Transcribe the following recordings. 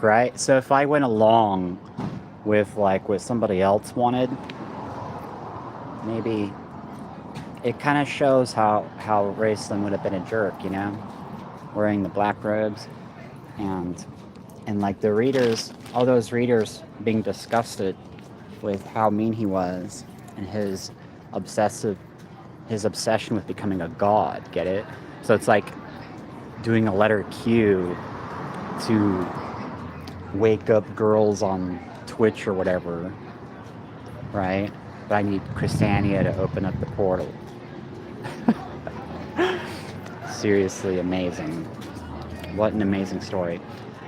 right? So if I went along with like what somebody else wanted, maybe it kind of shows how Raceland would have been a jerk, you know, wearing the black robes and like the readers, all those readers being disgusted with how mean he was and obsessive his obsession with becoming a god. Get it? So it's like doing a letter Q to wake up girls on Twitch or whatever, right? But I need Christiania to open up the portal. Seriously amazing. What an amazing story.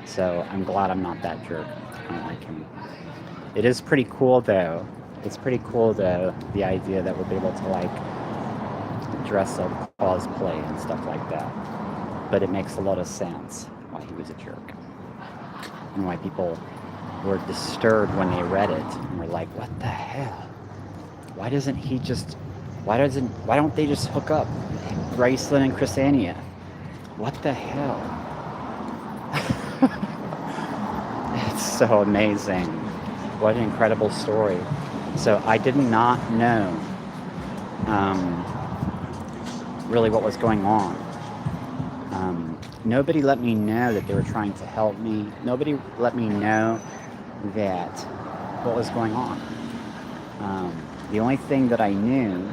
So I'm glad I'm not that jerk. I don't like him. It is pretty cool though. It's pretty cool though, the idea that we'll be able to like dress up, cosplay and stuff like that. But it makes a lot of sense why he was a jerk. And why people were disturbed when they read it and were like, what the hell? Why don't they just hook up? Graceland and Christiania. What the hell? It's so amazing. What an incredible story. So I did not know really what was going on. Nobody let me know that they were trying to help me. Nobody let me know that what was going on. The only thing that I knew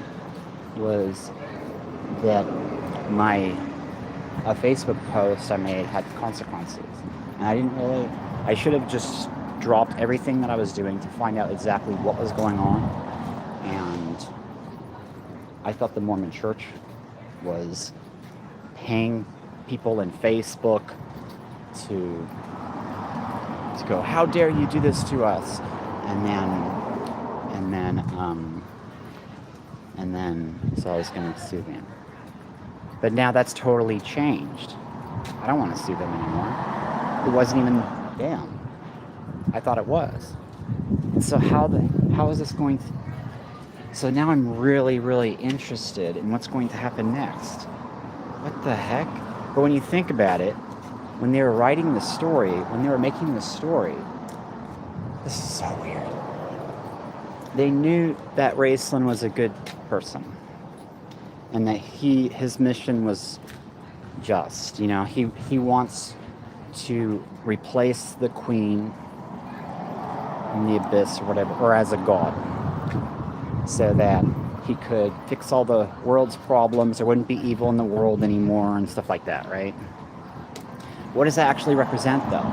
was that a Facebook post I made had consequences. And I should have just dropped everything that I was doing to find out exactly what was going on. And I thought the Mormon Church was paying people in Facebook to go, how dare you do this to us? And then so I was going to sue them. But now that's totally changed. I don't want to sue them anymore. It wasn't even them. I thought it was. And so how is this going to... So now I'm really, really interested in what's going to happen next. What the heck? But when you think about it, when they were writing the story, when they were making the story, this is so weird. They knew that Raceland was a good person. And that his mission was just. You know, he wants to replace the queen in the abyss or whatever, or as a god. So that he could fix all the world's problems, there wouldn't be evil in the world anymore and stuff like that, right? What does that actually represent though?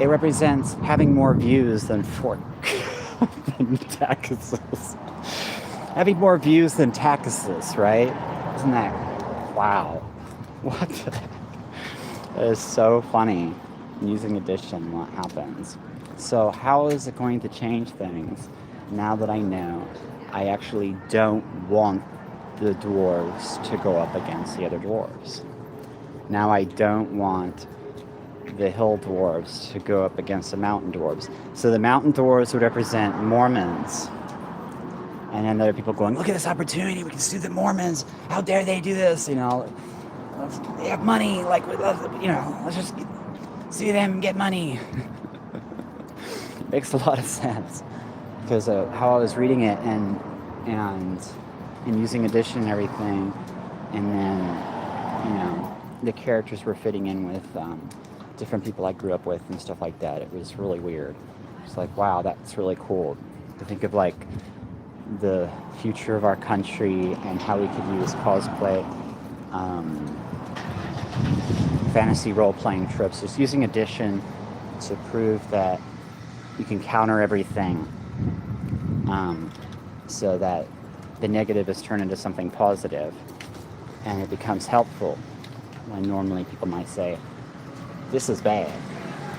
It represents having more views than than Tacitus. Having more views than Tacitus, right? Isn't that wow? What the heck? That is so funny. Using addition, what happens? So how is it going to change things now that I know I actually don't want the dwarves to go up against the other dwarves? Now I don't want the hill dwarves to go up against the mountain dwarves. So the mountain dwarves would represent Mormons. And then there are people going, look at this opportunity, we can sue the Mormons. How dare they do this? You know, they have money, like, you know, let's just sue them and get money. Makes a lot of sense. Because how I was reading it and using addition and everything, and then, you know, the characters were fitting in with different people I grew up with and stuff like that. It was really weird. It's like, wow, that's really cool to think of, like, the future of our country and how we could use cosplay, fantasy role-playing tropes. Just using addition to prove that you can counter everything, so that the negative is turned into something positive and it becomes helpful, when normally people might say, this is bad,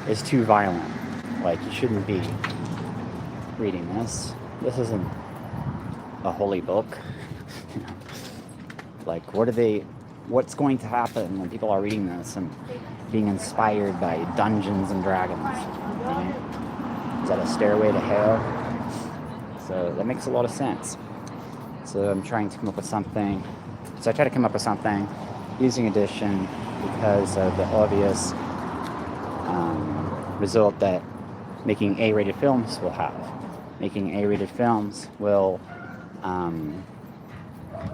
it's too violent, like you shouldn't be reading this isn't a holy book. You know, like what's going to happen when people are reading this and being inspired by Dungeons and Dragons, right? Is that a stairway to hell? So that makes a lot of sense. So I'm trying to come up with something. So I try to come up with something using addition because of the obvious result that making A-rated films will have. Making A-rated films will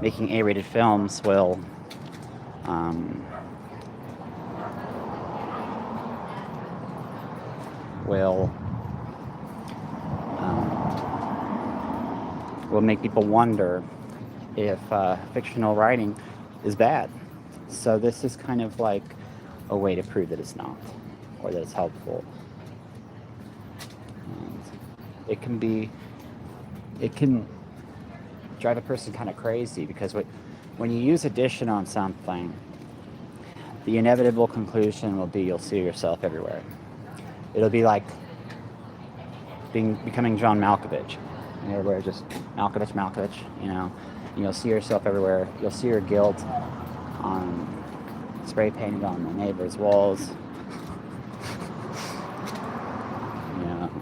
making A-rated films will make people wonder if fictional writing is bad. So this is kind of like a way to prove that it's not, or that it's helpful. And it can drive a person kind of crazy, because when you use addition on something, the inevitable conclusion will be you'll see yourself everywhere. It'll be like becoming John Malkovich. And everywhere, just Malkovich, you know. And you'll see yourself everywhere. You'll see your guilt on spray painted on the neighbor's walls.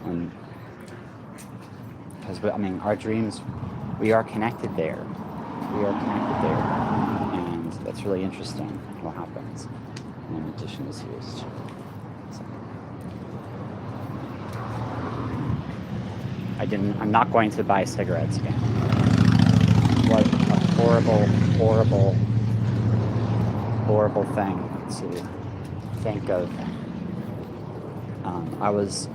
And because our dreams, we are connected there. And that's really interesting what happens when addition is used. So, I'm not going to buy cigarettes again. What a horrible thing to think of. I was,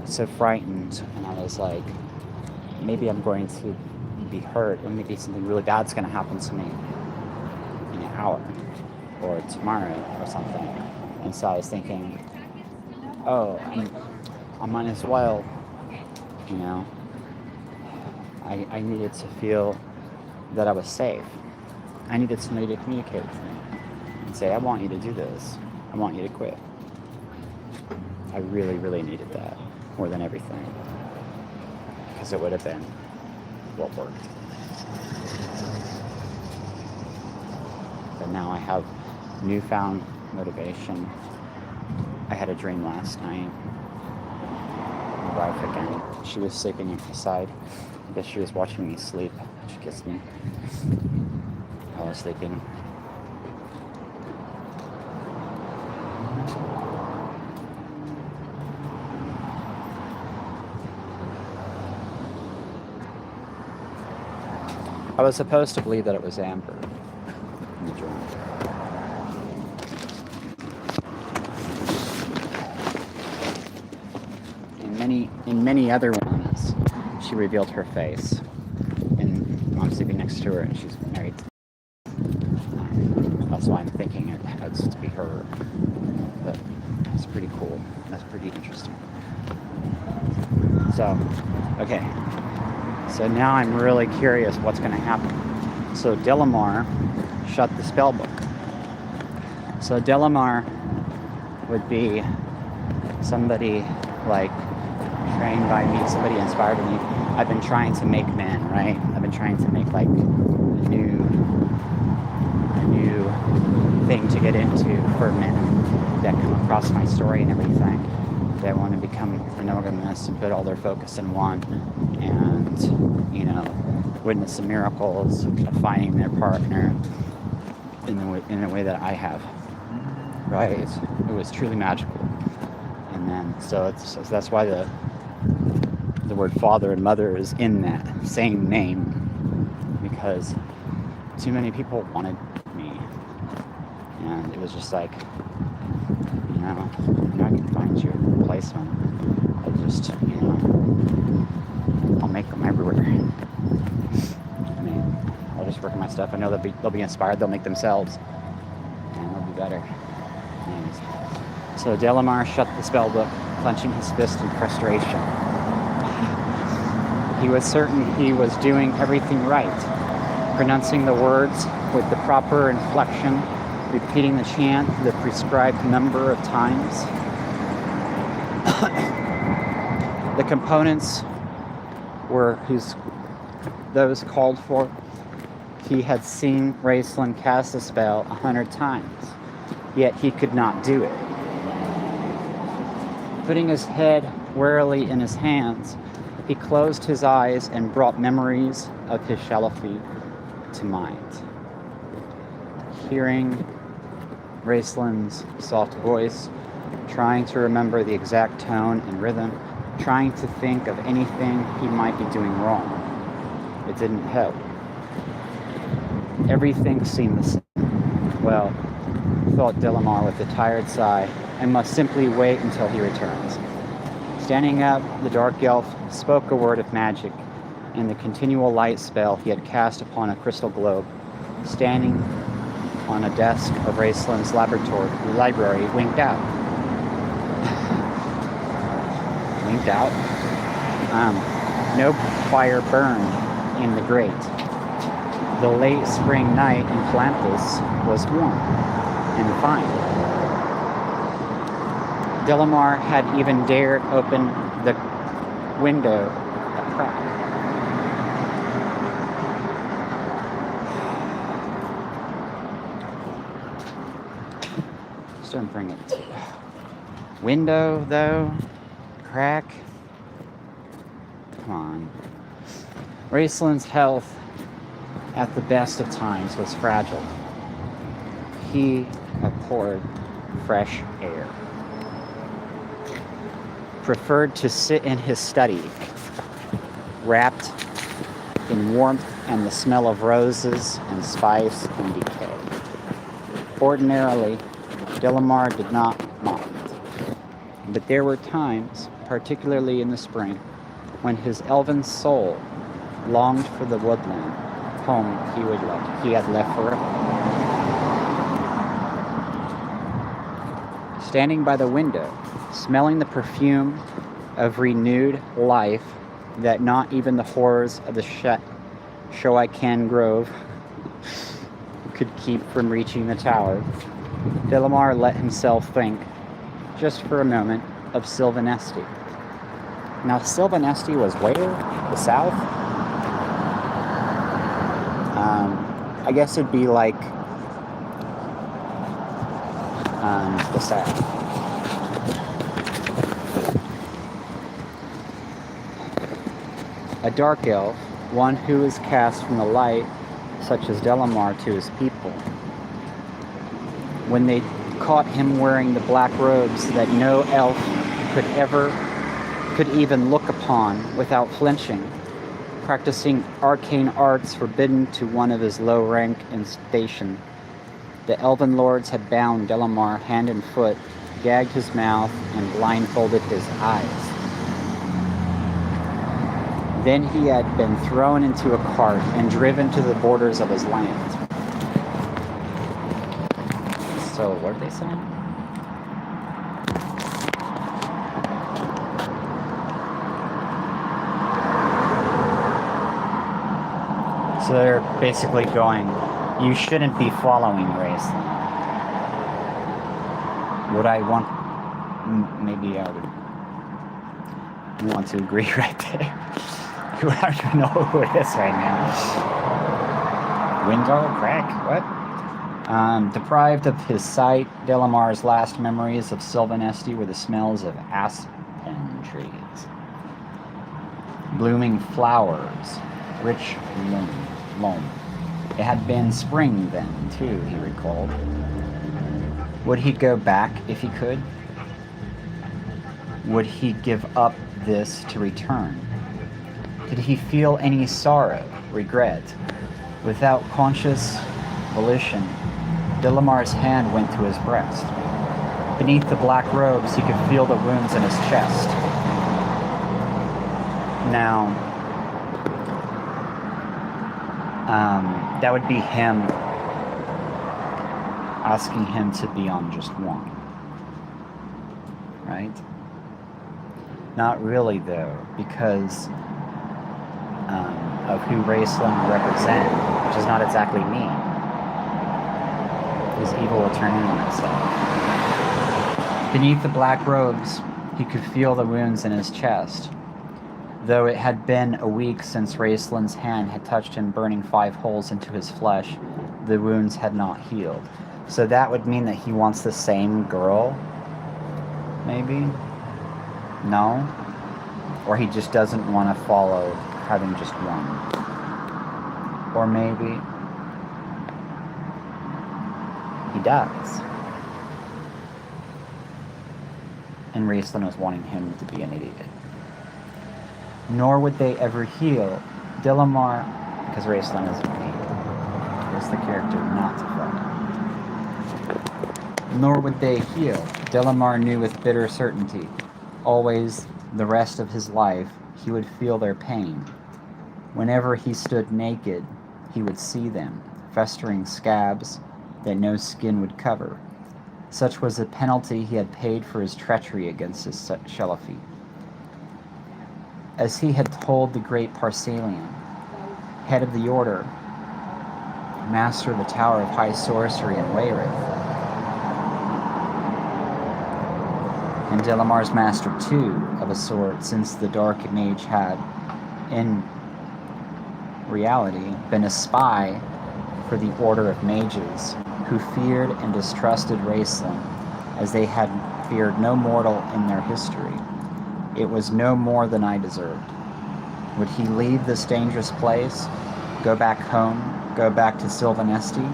so frightened, and I was like, maybe I'm going to be hurt, or maybe something really bad's going to happen to me in an hour or tomorrow or something. And so I was thinking, I might as well, I needed to feel that I was safe. I needed somebody to communicate with me and say, I want you to do this. I want you to quit. I really, really needed that more than everything, because it would have been what worked. But now I have newfound motivation. I had a dream last night. My wife again, she was sleeping beside. I guess she was watching me sleep. She kissed me while I was sleeping. I was supposed to believe that it was Amber in the dream. In many other ones, she revealed her face, and I'm sleeping next to her, and she's married. That's why I'm thinking it has to be her. But it's pretty cool. That's pretty interesting. So, okay. So now I'm really curious what's going to happen. So Delamar shut the spell book. So Delamar would be somebody like trained by me, somebody inspired by me. I've been trying to make men, right? I've been trying to make like a new thing to get into for men that come across my story and everything. They want to become monogamous and put all their focus in one, and witness the miracles of finding their partner in the way that I have. Right? It was truly magical. And then so that's why the word father and mother is in that same name, because too many people wanted me, and it was just like, I can find you a replacement. I'll make them everywhere. I'll just work on my stuff. I know they'll be inspired. They'll make themselves, and they'll be better. Anyways. So Delamar shut the spell book, clenching his fist in frustration. He was certain he was doing everything right, pronouncing the words with the proper inflection, repeating the chant the prescribed number of times. The components were those called for. He had seen Raceland cast the spell 100 times, yet he could not do it. Putting his head warily in his hands, he closed his eyes and brought memories of his shallow feet to mind. Hearing Raceland's soft voice, trying to remember the exact tone and rhythm, trying to think of anything he might be doing wrong. It didn't help. Everything seemed the same. Well, thought Delamar with a tired sigh, I must simply wait until he returns. Standing up, the dark elf spoke a word of magic, and the continual light spell he had cast upon a crystal globe, standing on a desk of Raceland's library, winked out. Winked out? No fire burned in the grate. The late spring night in Calampus was warm and fine. Delamar had even dared open the window a crack. Just don't bring it to window, though. Crack. Come on. Raceland's health at the best of times was fragile. He abhorred fresh air. Preferred to sit in his study, wrapped in warmth and the smell of roses and spice and decay. Ordinarily, Delamar did not mind, but there were times, particularly in the spring, when his elven soul longed for the woodland home he had left forever. Standing by the window, smelling the perfume of renewed life that not even the horrors of the Shoaikan Grove could keep from reaching the tower, Delamar let himself think, just for a moment, of Sylvanesti. Now, Sylvanesti was where? The south? I guess it'd be like the south. A dark elf, one who is cast from the light, such as Delamar to his people. When they caught him wearing the black robes that no elf could even look upon without flinching, practicing arcane arts forbidden to one of his low rank and station, the elven lords had bound Delamar hand and foot, gagged his mouth, and blindfolded his eyes. Then he had been thrown into a cart and driven to the borders of his land. So, what are they saying? So they're basically going, you shouldn't be following Raceland. Would I want... Maybe I would want to agree right there. I don't even know who it is right now. Window? Crack? What? Deprived of his sight, Delamar's last memories of Sylvanesti were the smells of aspen trees, blooming flowers, rich loam. It had been spring then, too, he recalled. Would he go back if he could? Would he give up this to return? Did he feel any sorrow, regret? Without conscious volition, Delamar's hand went to his breast. Beneath the black robes, he could feel the wounds in his chest. Now, that would be him asking him to be on just one. Right? Not really, though, because of who Raceland represent, which is not exactly me. His evil will turn in on itself. Beneath the black robes, he could feel the wounds in his chest. Though it had been a week since Raceland's hand had touched him, burning 5 holes into his flesh, the wounds had not healed. So that would mean that he wants the same girl? Maybe? No? Or he just doesn't want to follow having just one. Or maybe he does. and Raistlin was wanting him to be an idiot. Nor would they ever heal. Delamar, because Raistlin is an idiot, is the character not to follow. Nor would they heal. Delamar knew with bitter certainty. Always, the rest of his life, he would feel their pain. Whenever he stood naked, he would see them, festering scabs that no skin would cover. Such was the penalty he had paid for his treachery against his Shelafi. As he had told the great Parsalian, head of the Order, master of the Tower of High Sorcery in Wayreth, and Delamar's master too, of a sort, since the Dark Mage had, in reality, been a spy for the Order of Mages, who feared and distrusted Raistlin as they had feared no mortal in their history. It was no more than I deserved. Would he leave this dangerous place, go back home, go back to Sylvanesti?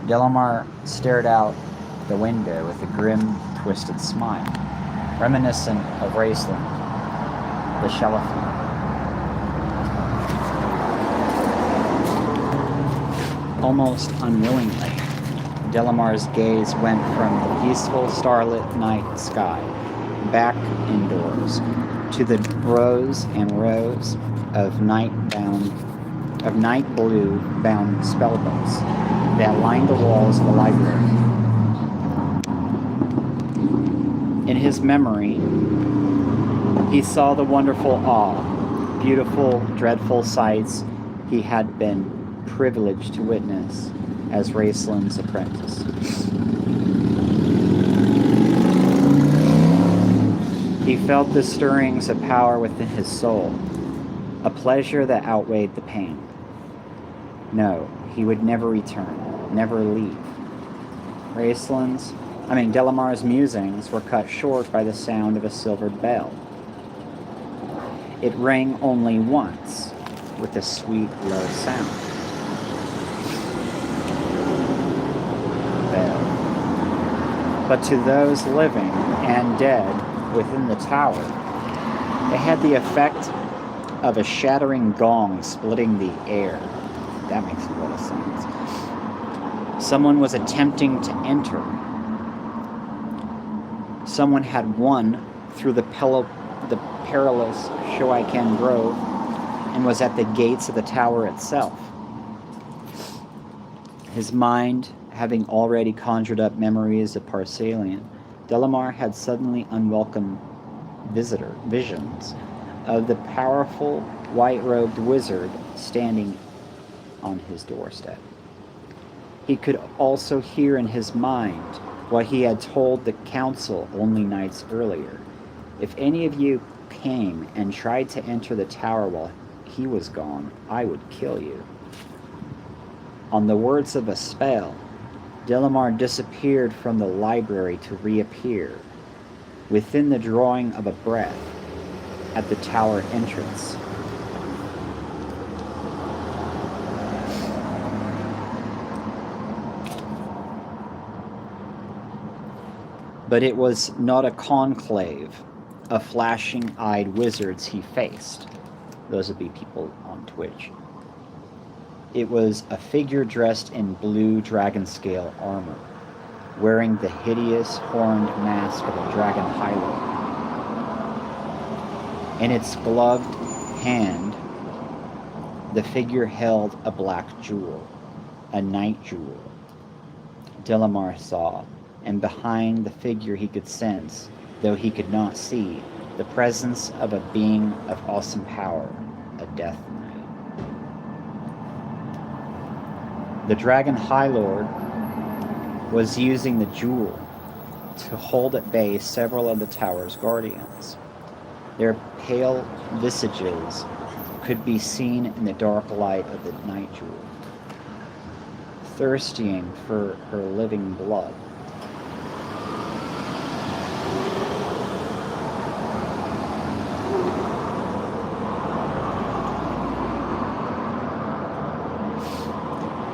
Delamar stared out the window with a grim, twisted smile, reminiscent of Raistlin, the Shelafi. Almost unwillingly, Delamar's gaze went from the peaceful starlit night sky back indoors to the rows and rows of night blue bound spellbooks that lined the walls of the library. In his memory, he saw the wonderful awe, beautiful, dreadful sights he had been privileged to witness as Raistlin's apprentice. He felt the stirrings of power within his soul, a pleasure that outweighed the pain. No, he would never return, never leave. Delamar's musings were cut short by the sound of a silvered bell. It rang only once, with a sweet, low sound. But to those living and dead within the tower, it had the effect of a shattering gong splitting the air. That makes a lot of sense. Someone was attempting to enter. Someone had won through the perilous Shoaiken Grove and was at the gates of the tower itself. His mind having already conjured up memories of Parsalian, Delamar had suddenly unwelcome visions of the powerful white-robed wizard standing on his doorstep. He could also hear in his mind what he had told the council only nights earlier. If any of you came and tried to enter the tower while he was gone, I would kill you. On the words of a spell, Delamar disappeared from the library to reappear within the drawing of a breath at the tower entrance. But it was not a conclave of flashing-eyed wizards he faced. Those would be people on Twitch. It was a figure dressed in blue dragon-scale armor, wearing the hideous horned mask of a dragon high lord. In its gloved hand, the figure held a black jewel, a night jewel. Delamar saw, and behind the figure he could sense, though he could not see, the presence of a being of awesome power, a death knight. The Dragon High Lord was using the jewel to hold at bay several of the tower's guardians. Their pale visages could be seen in the dark light of the night jewel, thirsting for her living blood.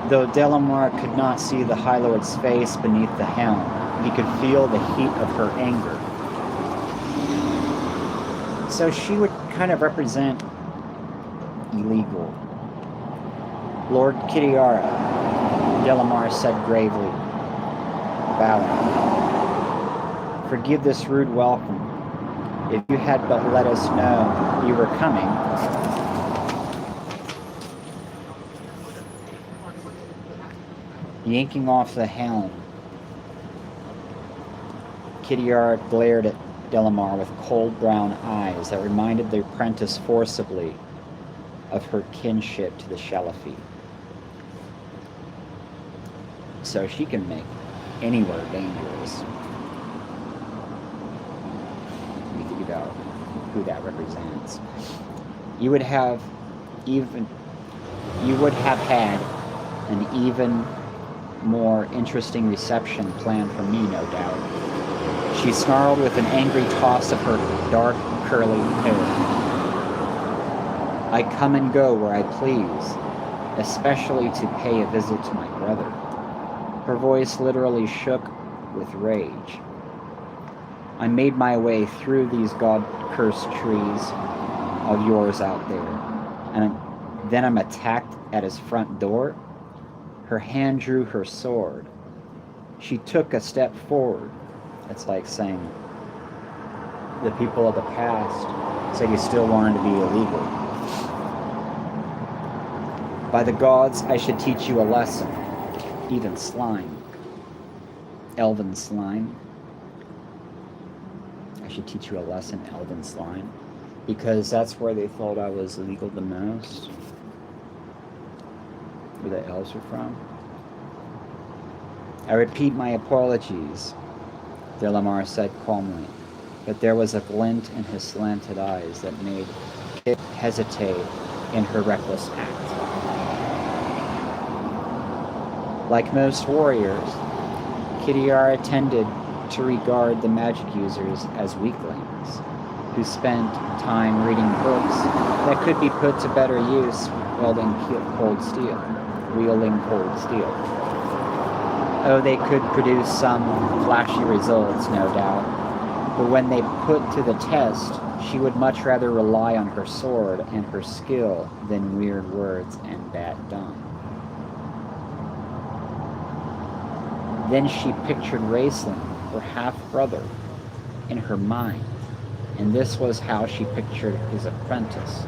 Though Delamar could not see the High Lord's face beneath the helm, He could feel the heat of her anger. So she would kind of represent illegal. Lord Kitiara, Delamar said gravely, bowing. Forgive this rude welcome. If you had but let us know you were coming. Yanking off the helm, Kitiara glared at Delamar with cold brown eyes that reminded the apprentice forcibly of her kinship to the Shalafi. So she can make anywhere dangerous. You think about who that represents. You would have had an even more interesting reception planned for me, no doubt. She snarled with an angry toss of her dark, curly hair. I come and go where I please, especially to pay a visit to my brother. Her voice literally shook with rage. I made my way through these god-cursed trees of yours out there, and then I'm attacked at his front door. Her hand drew her sword. She took a step forward. It's like saying the people of the past said you still wanted to be illegal. By the gods, I should teach you a lesson. Even slime. Elven slime. I should teach you a lesson, elven slime. Because that's where they thought I was illegal the most. Where the elves are from. I repeat my apologies, Delamar said calmly, but there was a glint in his slanted eyes that made Kit hesitate in her reckless act. Like most warriors, Kitiara tended to regard the magic users as weaklings, who spent time reading books that could be put to better use wielding cold steel. Oh, they could produce some flashy results, no doubt, but when they put to the test, she would much rather rely on her sword and her skill than weird words and bad dung. Then she pictured Raistlin, her half-brother, in her mind, and this was how she pictured his apprentice,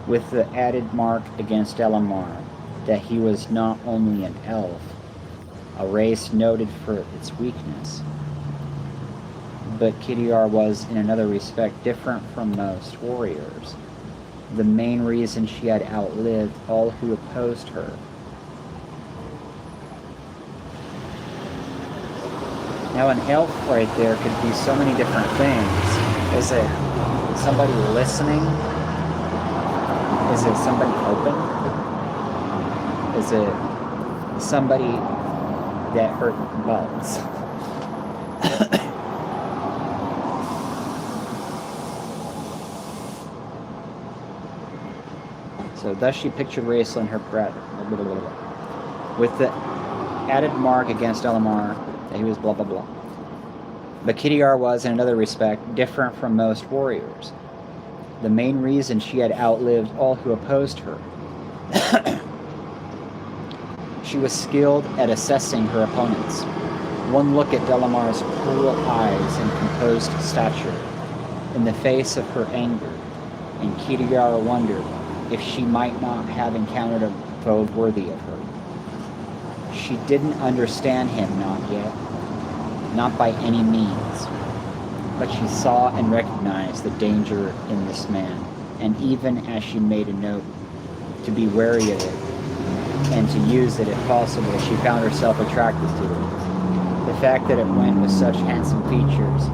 with the added mark against Delamar that he was not only an elf, a race noted for its weakness, but Kitiara was, in another respect, different from most warriors. The main reason she had outlived all who opposed her. Now, an elf right there could be so many different things. Is it somebody listening? Is it somebody open? Is it somebody that hurt bugs? So thus she pictured Raistlin, her brother, with the added mark against Delamar that he was blah blah blah. But Kitiara was, in another respect, different from most warriors. The main reason she had outlived all who opposed her. She was skilled at assessing her opponents. One look at Delamar's cool eyes and composed stature, in the face of her anger, and Kitiara wondered if she might not have encountered a foe worthy of her. She didn't understand him, not yet, not by any means, but she saw and recognized the danger in this man, and even as she made a note to be wary of it, and to use it if possible, she found herself attracted to it. The fact that it went with such handsome features,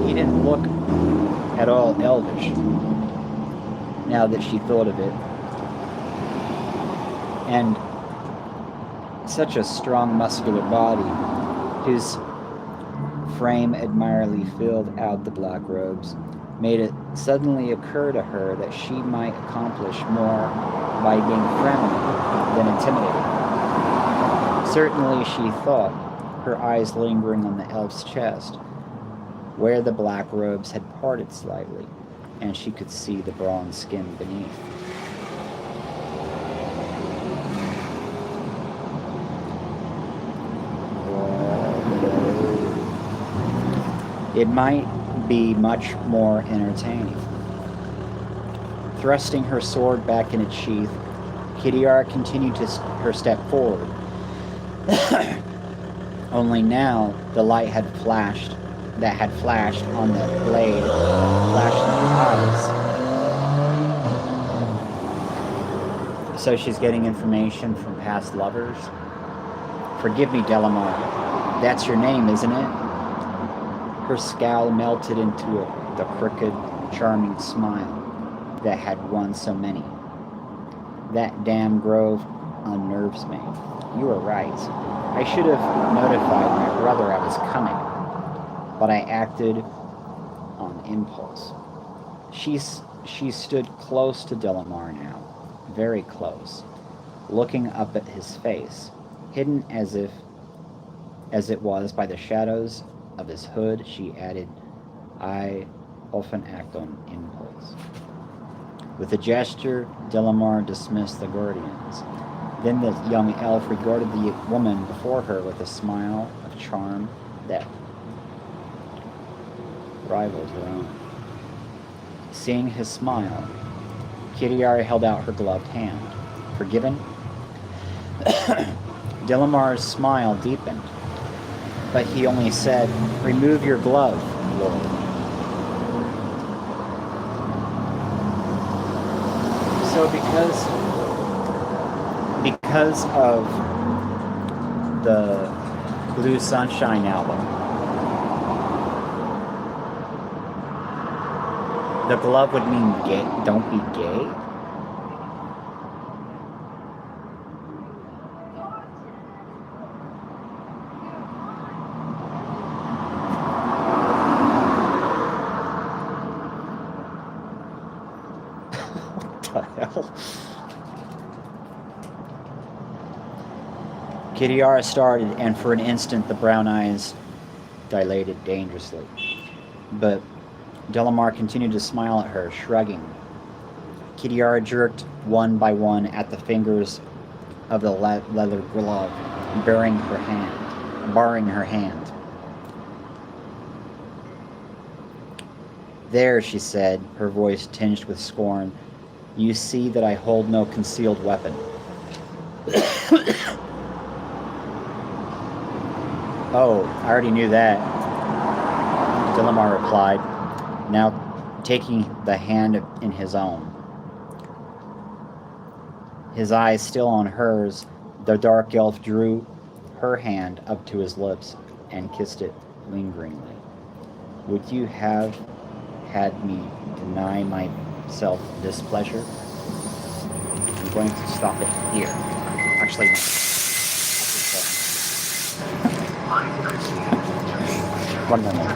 he didn't look at all elvish, now that she thought of it. And such a strong, muscular body, whose frame admirably filled out the black robes, made it suddenly occur to her that she might accomplish more by being friendly than intimidating. Certainly, she thought, her eyes lingering on the elf's chest, where the black robes had parted slightly, and she could see the bronze skin beneath. It might be much more entertaining. Thrusting her sword back in its sheath, Kitiara continued her step forward. Only now the light had flashed on the blade, flashed in her eyes. So she's getting information from past lovers? Forgive me, Delamar. That's your name, isn't it? Her scowl melted into the crooked, charming smile that had won so many. That damn grove unnerves me. You were right. I should have notified my brother I was coming, but I acted on impulse. She stood close to Delamar now, very close, looking up at his face, hidden as it was by the shadows of his hood. She added, I often act on impulse. With a gesture, Delamar dismissed the guardians. Then the young elf regarded the woman before her with a smile of charm that rivaled her own. Seeing his smile, Kitiara held out her gloved hand. Forgiven? Delamar's smile deepened, but he only said, remove your glove, Lord. So because of the Blue Sunshine album, the glove would mean gay. Don't be gay? What the hell? Kitiara started, and for an instant the brown eyes dilated dangerously. But Delamar continued to smile at her, shrugging. Kitiara jerked one by one at the fingers of the leather glove, barring her hand. There, she said, her voice tinged with scorn. You see that I hold no concealed weapon. Oh, I already knew that, Delamar replied, now taking the hand in his own. His eyes still on hers, the dark elf drew her hand up to his lips and kissed it lingeringly. Would you have had me deny myself this pleasure? I'm going to stop it here. Actually, one moment.